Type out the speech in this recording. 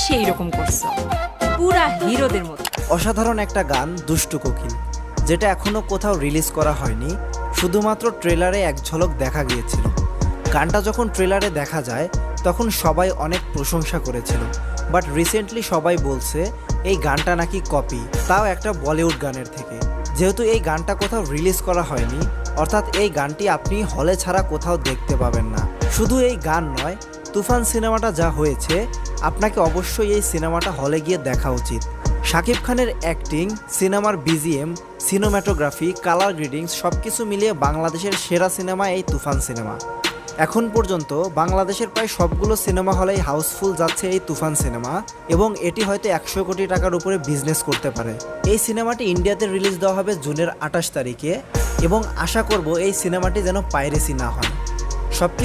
সেই রকম করছো, পুরা হিরোদের মতো। অসাধারণ একটা গান দুষ্টু কোকিল, যেটা এখনো কোথাও রিলিজ করা হয়নি, শুধুমাত্র ট্রেলারে এক ঝলক দেখা গিয়েছিল। গানটা যখন ট্রেলারে দেখা যায় তখন সবাই অনেক প্রশংসা করেছিল, বাট রিসেন্টলি সবাই বলছে এই গানটা নাকি কপি, তাও একটা বলিউড গানের থেকে। যেহেতু এই গানটা কোথাও রিলিজ করা হয়নি, অর্থাৎ এই গানটি আপনি হলে ছাড়া কোথাও দেখতে পাবেন না। শুধু এই গান নয়, তুফান সিনেমাটা যা হয়েছে, আপনাকে অবশ্যই এই সিনেমাটা হলে গিয়ে দেখা উচিত। শাকিব খানের অ্যাক্টিং, সিনেমার বিজিএম, সিনেমাটোগ্রাফি, কালার গ্রেডিংস সবকিছু মিলিয়ে বাংলাদেশের সেরা সিনেমা এই তুফান সিনেমা। এখন পর্যন্ত বাংলাদেশের প্রায় সবগুলো সিনেমা হলেই হাউসফুল যাচ্ছে এই তুফান সিনেমা, এবং এটি হয়তো 100 কোটি টাকার উপরে বিজনেস করতে পারে। এই সিনেমাটি ইন্ডিয়াতে রিলিজ দেওয়া হবে জুনের 28 তারিখে, এবং আশা করব এই সিনেমাটি যেন পাইরেসি না হয়। সবকিছু